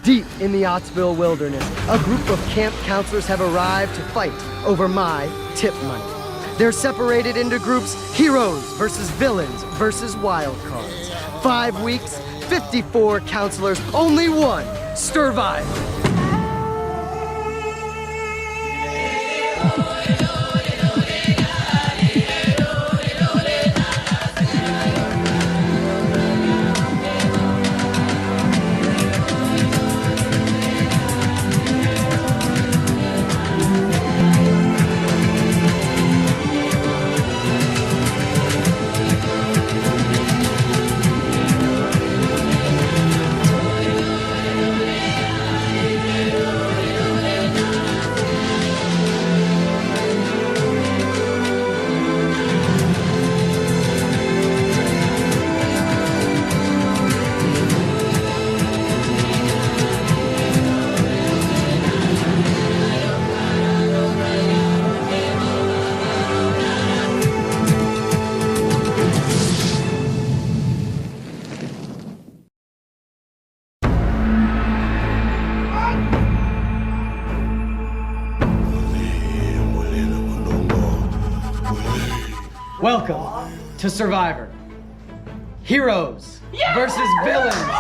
Deep in the Ottsville wilderness, a group of camp counselors have arrived to fight over my tip money. They're separated into groups: heroes versus villains versus wild cards. 5 weeks, 54 counselors, only one Sturvivor. Welcome to Sturvivor. Heroes versus villains versus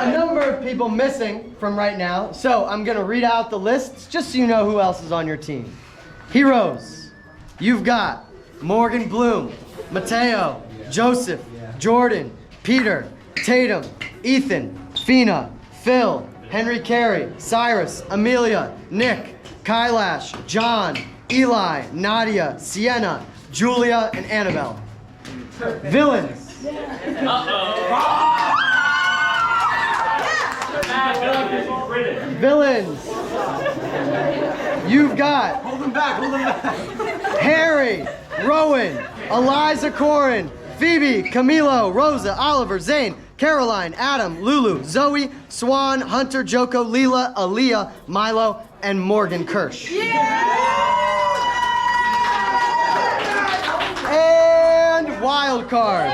a number of people missing from right now, so I'm gonna read out the lists just so you know who else is on your team. Heroes, you've got Morgan Bloom, Mateo, Joseph, Jordan, Peter, Tatum, Ethan, Fina, Phil, Henry Carey, Cyrus, Amelia, Nick, Kailash, John, Eli, Nadia, Sienna, Julia, and Annabelle. Villains. Villains. You've got Harry, Rowan, Eliza Corin, Phoebe, Camilo, Rosa, Oliver, Zane, Caroline, Adam, Lulu, Zoe, Swan, Hunter, Joko, Leela, Aaliyah, Milo, and Morgan Kirsch. And wild cards.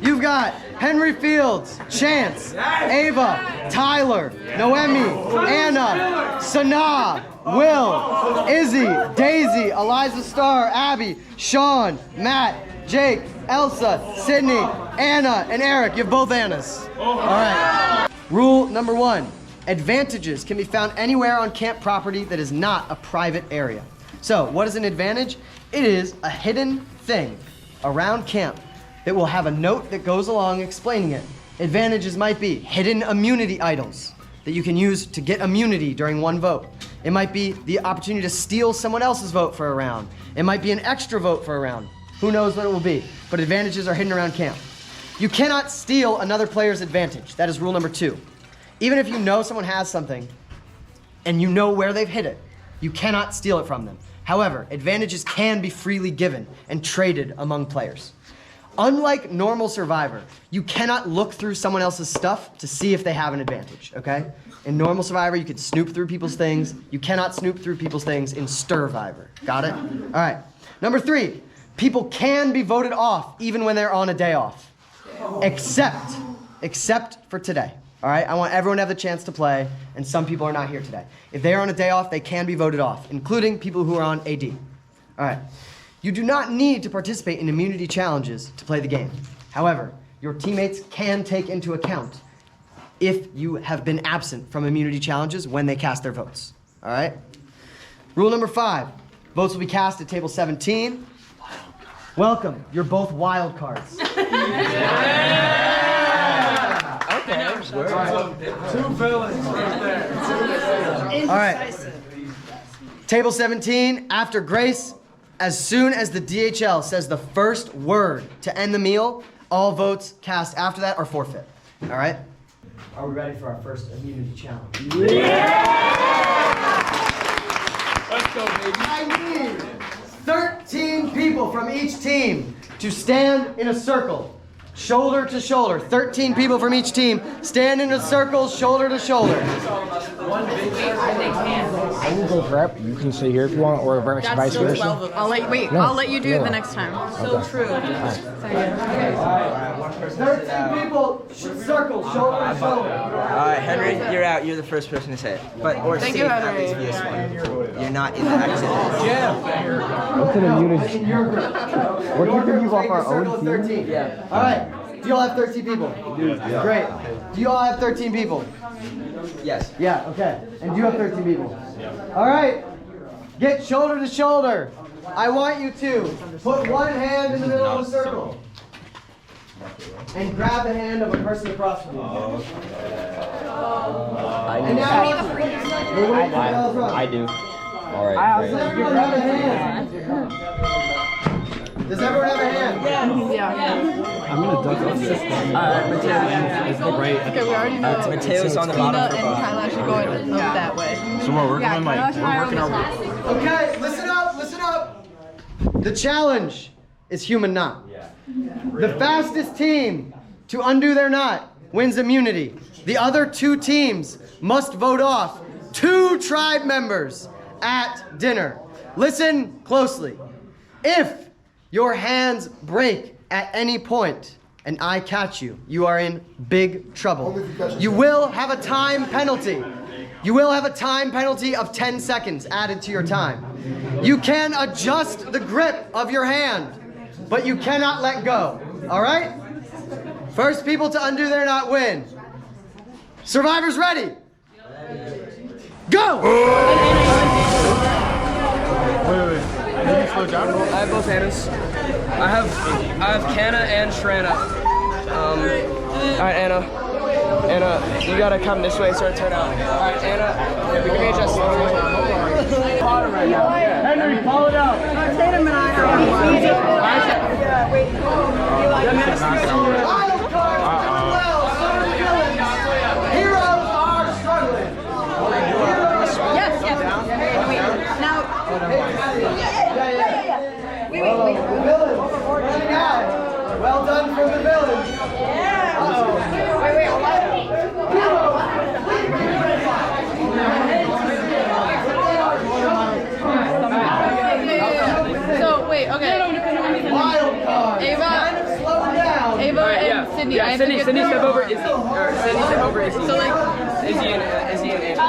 You've got Henry Fields, Chance, Ava, Tyler, Noemi, Anna, Sanaa, Will, Izzy, Daisy, Eliza Starr, Abby, Sean, Matt, Jake, Elsa, Sydney, Anna, and Eric. You have both Annas. All right. Rule number 1. Advantages can be found anywhere on camp property that is not a private area. So, what is an advantage? It is a hidden thing around camp that will have a note that goes along explaining it. Advantages might be hidden immunity idols that you can use to get immunity during one vote. It might be the opportunity to steal someone else's vote for a round. It might be an extra vote for a round. Who knows what it will be? But advantages are hidden around camp. You cannot steal another player's advantage. That is rule number 2. Even if you know someone has something and you know where they've hid it, you cannot steal it from them. However, advantages can be freely given and traded among players. Unlike normal Survivor, you cannot look through someone else's stuff to see if they have an advantage, okay? In normal Survivor, you can snoop through people's things. You cannot snoop through people's things in Sturvivor. Got it? All right. Number 3, people can be voted off even when they're on a day off. Except for today. All right? I want everyone to have the chance to play, and some people are not here today. If they are on a day off, they can be voted off, including people who are on AD. All right. You do not need to participate in immunity challenges to play the game. However, your teammates can take into account if you have been absent from immunity challenges when they cast their votes. All right? Rule number 5. Votes will be cast at table 17. Welcome. You're both wild cards. Okay. Right. 2 villains right there. All right. Table 17, after Grace, as soon as the DHL says the first word to end the meal, all votes cast after that are forfeit. All right? Are we ready for our first immunity challenge? Yeah! Let's go, baby. I need 13 people from each team to stand in a circle, shoulder to shoulder. 13 people from each team stand in a circle, shoulder to shoulder. I will go prep. You can stay here if you want, or vice versa. I'll let you do it the next time. So true. 13 people, circle, shoulder to shoulder. Henry, you're out. You're the first person to say it. Thank you, Henry. You're not in the accident. What's in immunity? What do you think you off our Circle own of team? 13. Yeah. All right. Do you all have 13 people? Yeah. Great. Do you all have 13 people? Yes. Yeah, okay. And do you have 13 people? All right. Get shoulder to shoulder. I want you to put one hand in the middle of the circle. And grab the hand of a person across from you. And now I do. All right. Does everyone have a hand? Does everyone have a hand? Yeah. I'm gonna duck off this one. Okay, we already know. Mateo's on the bottom. Tina and Kyla should go that way. So we're working on we're working our. Okay, listen up, listen up. The challenge is human knot. The fastest team to undo their knot wins immunity. The other two teams must vote off 2 tribe members at dinner. Listen closely. If your hands break at any point and I catch you, you are in big trouble. You will have a time penalty. You will have a time penalty of 10 seconds added to your time. You can adjust the grip of your hand, but you cannot let go. All right? First people to undo their knot win. Survivors ready? Go! Wait. Can you slow down? I have both Annas. I have Canna and Shrana. Alright, Anna. Anna, you gotta come this way so I turn out. Alright, Anna, we can adjust slowly. Henry, call it out. Tatum and I are Wild cards doing well. So are villains. Heroes are struggling. Yes. Now. The villains. Running out. Well done from the villains. So wait, okay. Wild card. Ava. Kind of slow down. Ava and Sydney. I have to get Sydney, step over Izzy. Or Sydney, step over Izzy. So like, Izzy and Ava.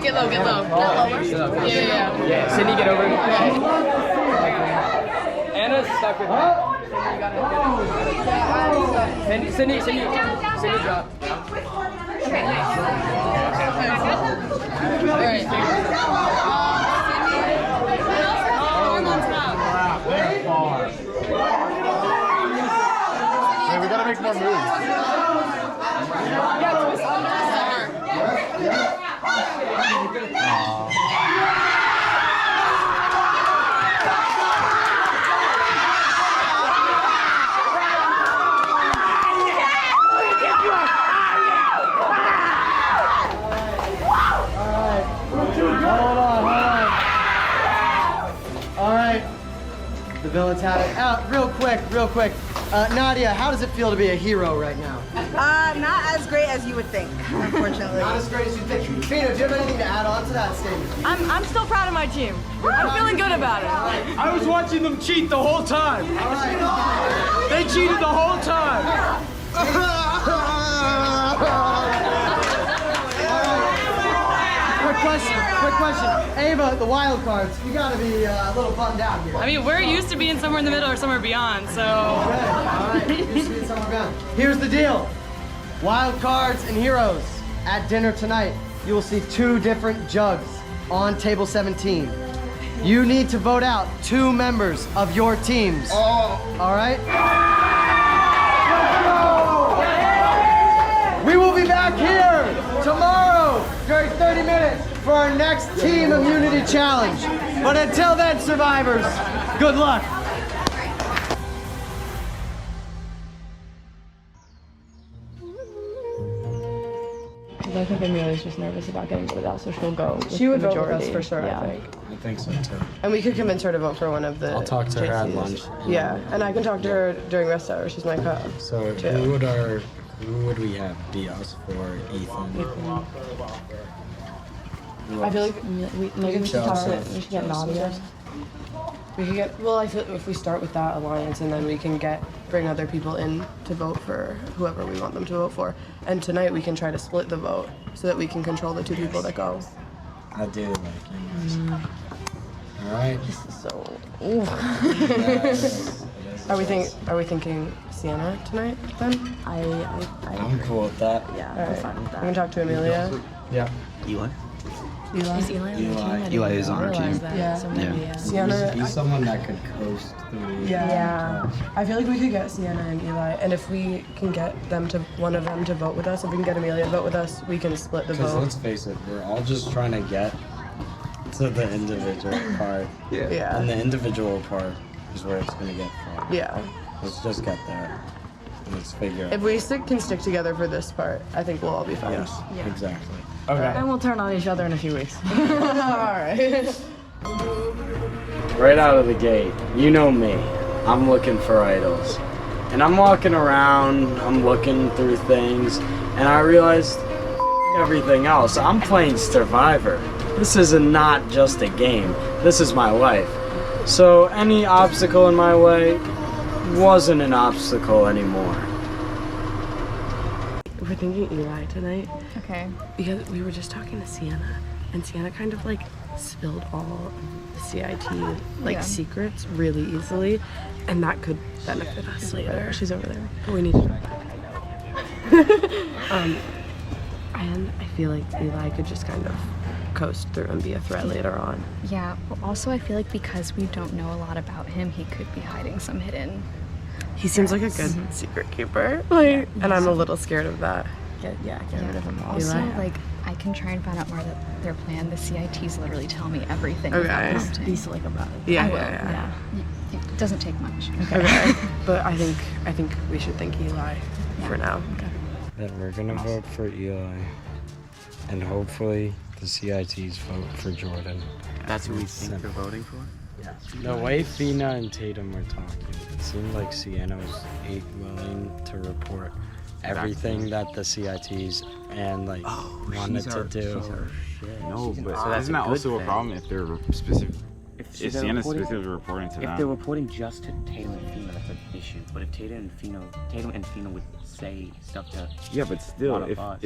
get low. Get lower. Yeah, Sydney, get over. Anna's stuck with me. Sydney, drop. All right. Hey, we gotta make more moves. All right. The villains have it. Real quick. Nadia, how does it feel to be a hero right now? Not as great as you would think, unfortunately. Not as great as you think. Fina, do you have anything to add on to that statement? I'm still proud of my team. I'm feeling good about it. I was watching them cheat the whole time. All right. They cheated the whole time. Quick question. Ava, the wild cards, you gotta be a little bummed out here. I mean, we're used to being somewhere in the middle or somewhere beyond, so. Good. All right. Used to being somewhere beyond. Here's the deal. Wild cards and heroes. At dinner tonight, you will see 2 different jugs on table 17. You need to vote out 2 members of your teams. All right? We will be back here tomorrow during 30 minutes for our next team immunity challenge. But until then, survivors, good luck. I think Amelia's just nervous about getting voted out, so she'll go. She would vote with us for sure, I think. I think so too. And we could convince her to vote for one of the. I'll talk to her at JCs. lunch. Yeah, and I can talk to her during rest hour. She's my co. So too. who would we have be us for Ethan? I feel like maybe we should get Nadia. We could get. Well, I feel if we start with that alliance and then we can bring other people in to vote for whoever we want them to vote for. And tonight we can try to split the vote so that we can control the 2 people that go. I do like you. All right. So. Are we thinking Sienna tonight then? I'm cool with that. Yeah, All I'm right. fine with that. We can talk to Amelia. Yeah. Eli? Is Eli on the team? I didn't Eli is on our realize team. that, Yeah. So maybe, yeah. Sienna. He's someone that could coast through. Yeah. I feel like we could get Sienna and Eli, and if we can get one of them to vote with us, if we can get Amelia to vote with us, we can split the Because vote. let's face it, we're all just trying to get to the individual part. Yeah. And the individual part is where it's gonna get fun. Yeah. Let's just get there. Let's figure it If out. we can stick together for this part, I think we'll all be fine. Yes, exactly. And we'll turn on each other in a few weeks. Alright. Right out of the gate, you know me. I'm looking for idols. And I'm walking around, I'm looking through things, and I realized everything else. I'm playing Sturvivor. This is not just a game. This is my life. So any obstacle in my way wasn't an obstacle anymore. We're thinking Eli tonight Okay. because we were just talking to Sienna, and Sienna kind of like spilled all of the CIT like Yeah. secrets really easily, and that could benefit us later. She's over there. But we need to. And I feel like Eli could just kind of coast through and be a threat later on. Yeah, but also I feel like because we don't know a lot about him, he could be hiding some hidden. He seems like a good secret keeper, like, and I'm a little scared of that. Get rid of him. Also, Eli. like, I can try and find out more of their plan. The CITs literally tell me everything without Okay. prompting. Be slick about it. Yeah, I will, yeah. It doesn't take much. Okay. But I think we should think Eli for now. That we're gonna vote for Eli, and hopefully the CITs vote for Jordan. That's who we think they're voting for? The way Fina and Tatum were talking, it seemed like Sienna was willing to report everything that the CITs and like wanted to do. No, but So that's isn't a that good also a thing. problem if they're specific? If they're Sienna's reporting- specifically reporting to If they're them? reporting just to Tatum and Fina, that's an issue. But if Tatum and Fina would say stuff to Yeah, but still, one of us.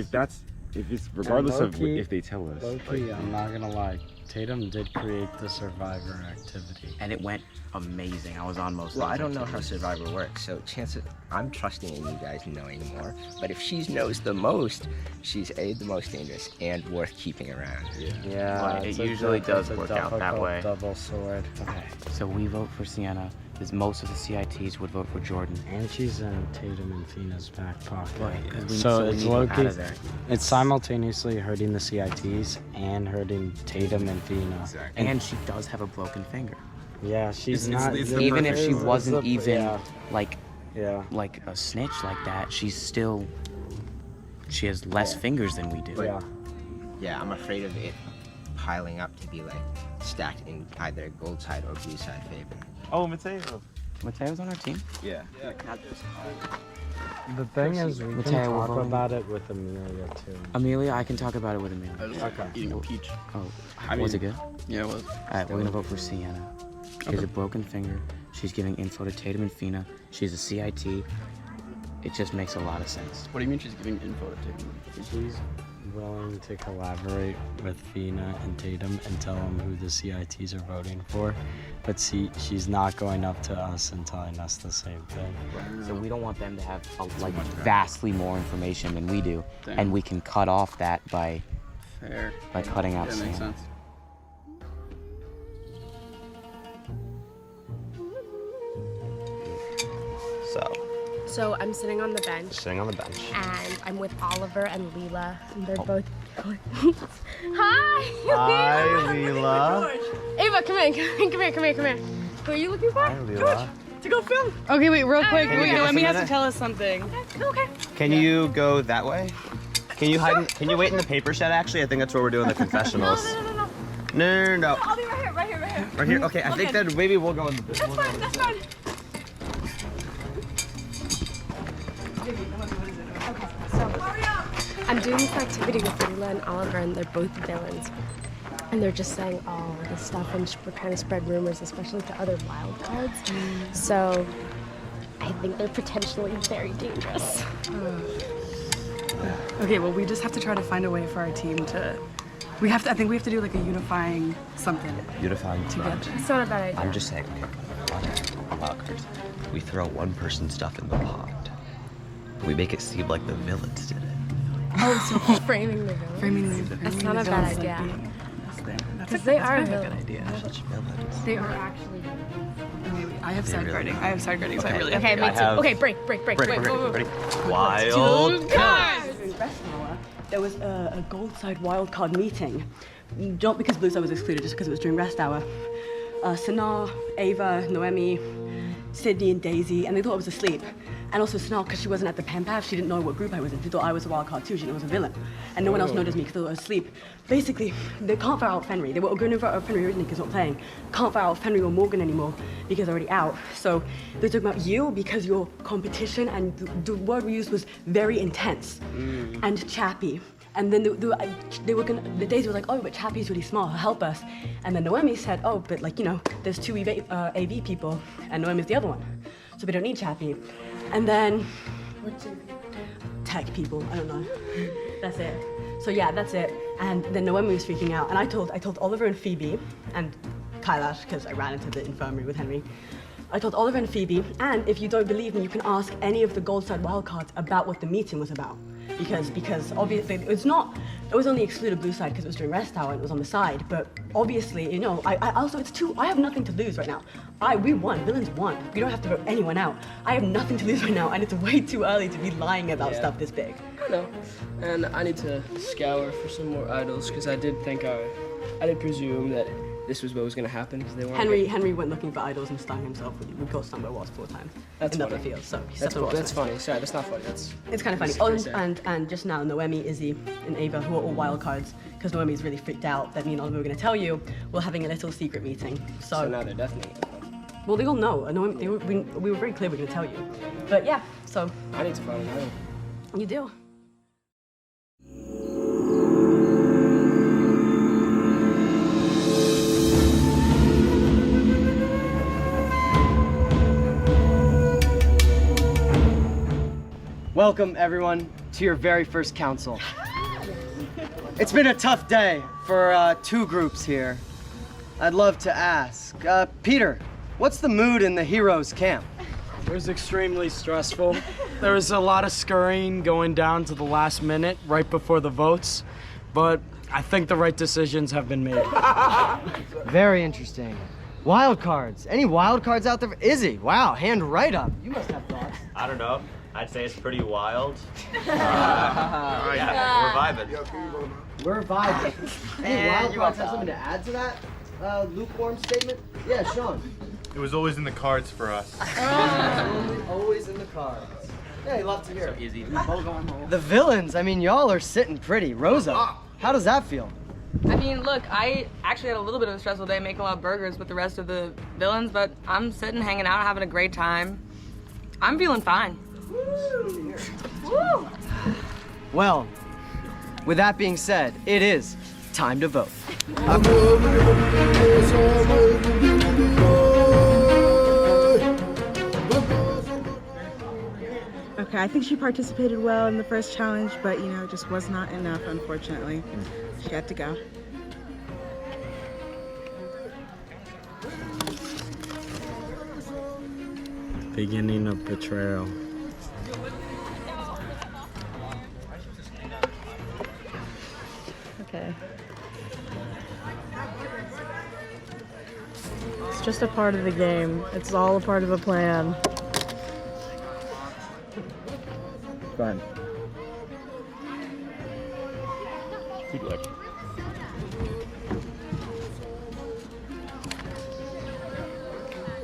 if it's regardless of low-key- if they tell us. Low-key, I'm not gonna lie, Tatum did create the Survivor activity. and it went amazing. I was on most Well, of I those don't know how activities. Survivor works, so chances I'm trusting in you guys knowing more. But if she knows the most, she's the most dangerous and worth keeping around. Yeah, Well, it it's a usually it's does a work out that difficult way. Double sword. Okay, so we vote for Sienna, because most of the CITs would vote for Jordan. And she's in Tatum and Fina's back pocket. Right, 'cause we- So so we it's need her out low-key, of there. it's simultaneously hurting the CITs and hurting Tatum and Fina. And she does have a broken finger. Yeah, she's It's- not. it's the Even if she it's wasn't the- even Yeah, like yeah. a snitch like that, she has less fingers than we do. Yeah. Yeah, I'm afraid of it piling up to be like stacked in either gold side or blue side favor. Oh, Mateo. Mateo's on our team. Yeah. The thing is, we Mateo, can we're talk voting. about it with Amelia too. Amelia, I can talk about it with Amelia. Okay. Eating a peach. Oh, I was mean- it good? Yeah, it was. Alright, we're gonna vote for Sienna. She has a broken finger. She's giving info to Tatum and Fina. She's a CIT. It just makes a lot of sense. What do you mean she's giving info to Tatum? She's willing to collaborate with Fina and Tatum and tell them who the CITs are voting for, but she's not going up to us and telling us the same thing. So we don't want them to have like vastly more information than we do, Damn. and we can cut off that by Fair. cutting out That makes Sienna. sense. So I'm sitting on the bench Sitting on the bench. and I'm with Oliver and Leela and they're both going. Hi! Hi, Leela. Ava, come here. Who are you looking for? Hi, Leela. To go film. Okay, wait, real quick. Can you Wait, give us Noemi a has to minute? tell us something. Okay. Can you go that way? Can you hide? Can you wait in the paper shed? Actually, I think that's where we're doing the confessionals. No. I'll be right here, right here, right here. Right here. Okay, I think that maybe we'll go in the. That's fine, that's fine. Okay, so I'm doing this activity with Lila and Oliver, and they're both villains. And they're just saying all this stuff, and we're trying to spread rumors, especially to other wild cards. So I think they're potentially very dangerous. Okay, well, we just have to try to find a way for our team to. I think we have to do like a unifying something. Unifying front. It's not a bad idea. I'm just saying, okay, wild cards. We throw one person's stuff in the pot. We make it seem like the villains did it. Oh, so framing the villains? That's not a bad idea. Because they are villains. Such villains. They are actually. I have side guarding. I have side guarding, so I really. Okay, me too. Okay, break. Ready? Wild cards. There was a gold side wildcard meeting. Not because blue side was excluded, just because it was during rest hour. Sana, Ava, Noemi, Sydney, and Daisy, and they thought I was asleep. And also Sana, because she wasn't at the pen pad, she didn't know what group I was in. She thought I was a wildcard too. She knew I was a villain. And no one else noticed me because I was asleep. Basically, they can't fire out Fenry. They were going to fire out Fenry originally because not playing. Can't fire out Fenry or Morgan anymore because they're already out. So they're talking about you because your competition, and the word we used was very intense and chappy. And then the Daisy was like, oh, but Chappie's really smart, he'll help us. And then Noemi said, oh, but like, you know, there's two AV people, and Noemi's the other one. So we don't need Chappie. And then, tech people, I don't know. That's it. So yeah, that's it. And then Noemi was freaking out. And I told Oliver and Phoebe, and Kailash, because I ran into the infirmary with Henry. I told Oliver and Phoebe, and if you don't believe me, you can ask any of the gold side wildcards about what the meeting was about. Because obviously it was only excluded blue side because it was during rest hour and it was on the side. But obviously, you know, I have nothing to lose right now. We won, villains won. We don't have to vote anyone out. I have nothing to lose right now, and it's way too early to be lying about stuff this big. I know, and I need to scour for some more idols because I did presume that this was what was going to happen because they weren't. Henry went looking for idols and stung himself. We got stung by wasps 4 times. That's in funny. the field, so That's funny. Sorry, that's not funny. It's kind of funny. And just now, Noemi, Izzy, and Ava, who are all wild cards, because Noemi's really freaked out that me and Oliver were going to tell you, we're having a little secret meeting. So now they're definitely. Well, they all know. We were very clear we're going to tell you. But yeah, so. I need to find an idol. You do. Welcome, everyone, to your very first council. It's been a tough day for 2 groups here. I'd love to ask, Peter, what's the mood in the heroes camp? It was extremely stressful. There was a lot of scurrying going down to the last minute, right before the votes, but I think the right decisions have been made. Very interesting. Wild cards. Any wild cards out there? Izzy, wow, hand right up. You must have thoughts. I don't know. I'd say it's pretty wild. Yeah, we're vibing. We're vibing. Any wild cards have something to add to that lukewarm statement? Yeah, Sean. It was always in the cards for us. Always in the cards. Yeah, you love to hear it. So easy. The villains, I mean, y'all are sitting pretty. Rosa, how does that feel? I mean, look, I actually had a little bit of a stressful day making a lot of burgers with the rest of the villains, but I'm sitting, hanging out, having a great time. I'm feeling fine. Woo! Well, with that being said, it is time to vote. Okay, I think she participated well in the first challenge, but you know, it just was not enough, unfortunately. She had to go. Beginning of betrayal. Okay. It's just a part of the game. It's all a part of a plan. Fine. Good luck.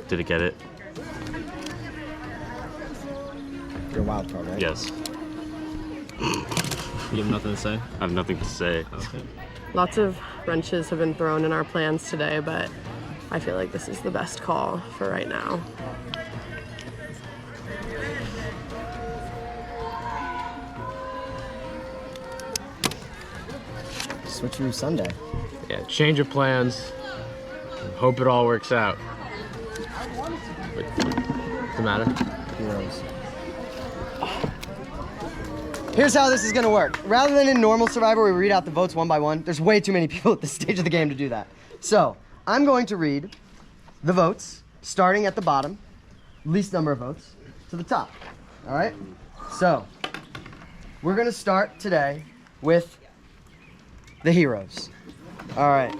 Did it get it? You're a wild card, right? Yes. You have nothing to say? I have nothing to say. Okay. Lots of wrenches have been thrown in our plans today, but I feel like this is the best call for right now. Switcheroo Sunday. Yeah, change of plans. Hope it all works out. What's the matter? Heroes. Here's how this is gonna work. Rather than in normal Survivor where we read out the votes one by one, there's way too many people at this stage of the game to do that. So, I'm going to read the votes, starting at the bottom, least number of votes, to the top. All right? So, we're gonna start today with the heroes. All right.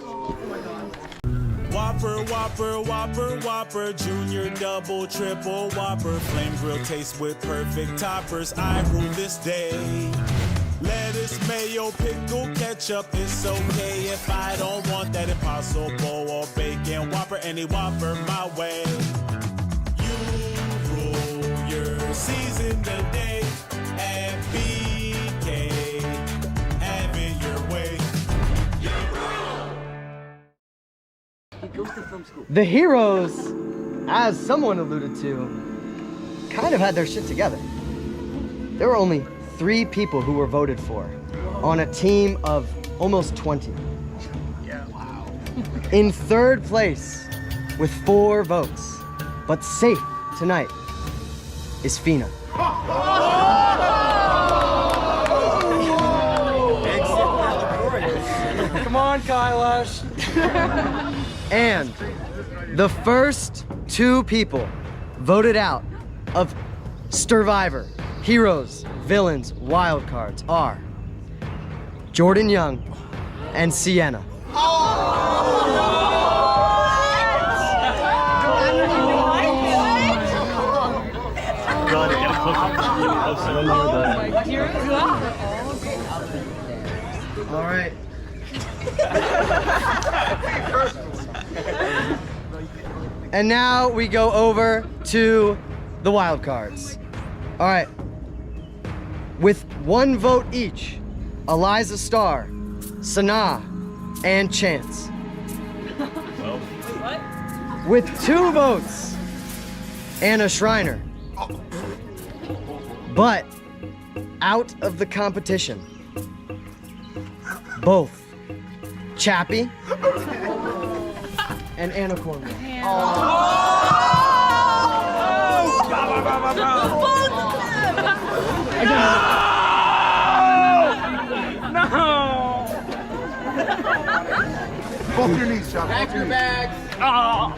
Whopper, Whopper, Whopper, Whopper, Junior, Double, Triple, Whopper, Flame Grill taste with perfect toppers. I rule this day. Lettuce, mayo, pickle, ketchup, it's okay if I don't want that Impossible or bacon Whopper, any Whopper my way. You rule your season today at BK. Have it your way. The heroes, as someone alluded to, kind of had their shit together. There were only 3 people who were voted for on a team of almost 20. Yeah, wow. In 3rd place with 4 votes, but safe tonight, is Fina. Come on, Kailash. And the first 2 people voted out of Sturvivor, Heroes, Villains, Wildcards are Jordan Young and Sienna. All right. And now we go over to the wild cards. All right. With 1 vote each, Eliza Starr, Sanaa, and Chance. What? With 2 votes, Anna Schreiner. But out of the competition, both Chappie and Anna Cornwell. No! Both your knees, Chuck. Pack your bags. All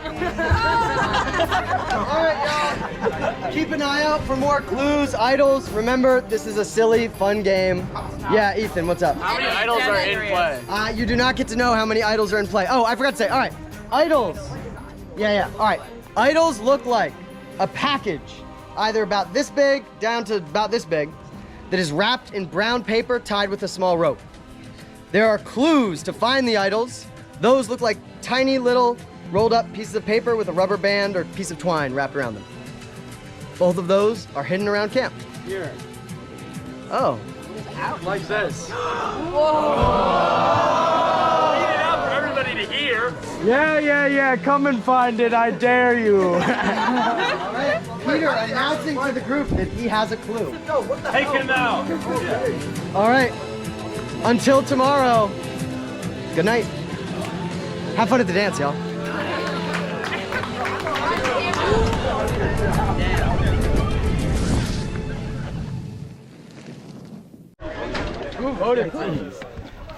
right, y'all. Keep an eye out for more clues, idols. Remember, this is a silly, fun game. Yeah, Ethan, what's up? How many idols are in play? You do not get to know how many idols are in play. Oh, I forgot to say. All right, idols. Yeah. All right, idols look like a package, either about this big down to about this big, that is wrapped in brown paper tied with a small rope. There are clues to find the idols. Those look like tiny little rolled up pieces of paper with a rubber band or piece of twine wrapped around them. Both of those are hidden around camp. Here. Oh. Like this. Whoa! Read it out for everybody to hear. Yeah. Come and find it. I dare you. All right. Peter announcing to the group that he has a clue. Take him out. All right. Until tomorrow. Good night. Have fun at the dance, y'all. Who voted for you?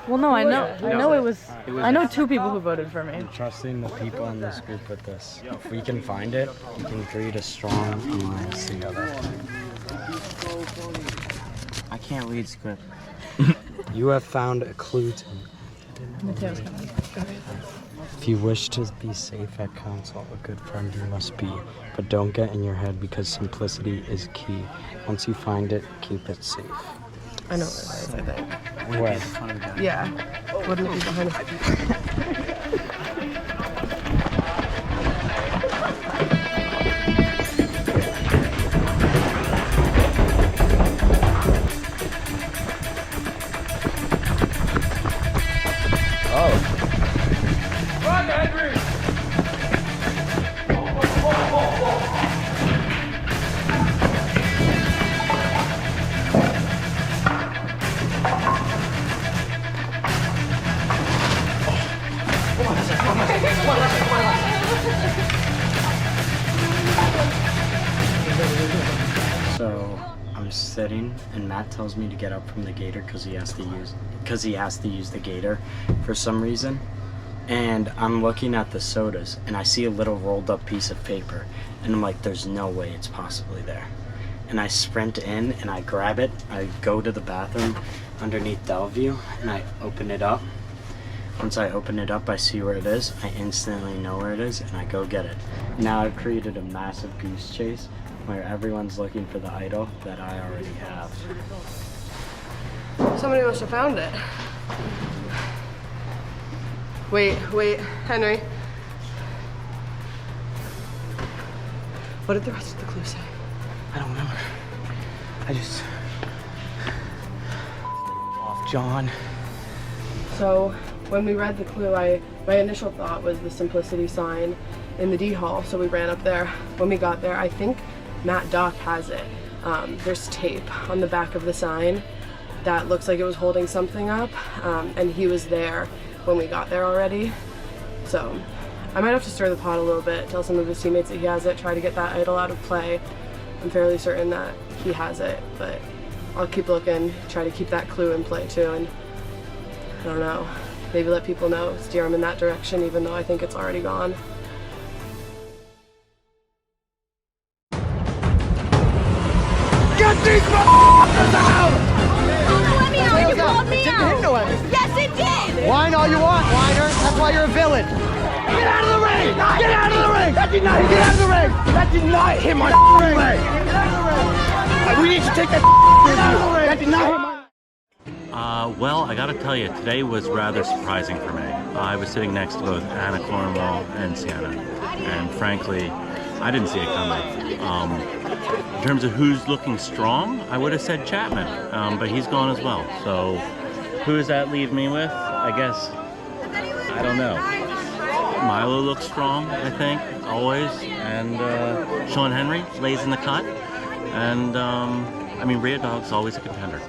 Well, no, I know it was. I know 2 people who voted for me. I'm trusting the people in this group with this. If we can find it, we can create a strong alliance together. I can't read script. You have found a clue to me. Mateo's coming. If you wish to be safe at council, a good friend you must be. But don't get in your head because simplicity is key. Once you find it, keep it safe. I know what it is, I think. Where? Yeah. Wouldn't it be behind Run, Henry! So I'm sitting, and Matt tells me to get up from the gator because he has to use the gator for some reason. And I'm looking at the sodas, and I see a little rolled up piece of paper, and I'm like, there's no way it's possibly there. And I sprint in and I grab it. I go to the bathroom underneath Bellevue and I open it up. Once I open it up, I see where it is. I instantly know where it is and I go get it. Now I've created a massive goose chase where everyone's looking for the idol that I already have. Somebody must have found it. Wait, Henry. What did the rest of the clue say? I don't remember. I just... off John. So when we read the clue, my initial thought was the simplicity sign in the D hall, so we ran up there. When we got there, I think Matt Doc has it. There's tape on the back of the sign that looks like it was holding something up, and he was there when we got there already. So I might have to stir the pot a little bit, tell some of his teammates that he has it, try to get that idol out of play. I'm fairly certain that he has it, but I'll keep looking, try to keep that clue in play too, and I don't know, maybe let people know, steer them in that direction even though I think it's already gone. Get these motherfuckers out! Let me know, you called me out! Yes, it did! Whine all you want, whiner. That's why you're a villain. Get out of the ring! Get out of the ring! That did not hit Get out of the ring! That did not hit my ring! Get out of the ring! We need to take that Get out of the ring! That did not hit my... Well, I gotta tell you, today was rather surprising for me. I was sitting next to both Anna Cornwall and Sienna, and frankly, I didn't see it coming. In terms of who's looking strong, I would have said Chapman, but he's gone as well. So, who does that leave me with? I guess, I don't know. Milo looks strong, I think, always, and Sean Henry lays in the cut, and I mean, Rhea Dog's always a contender.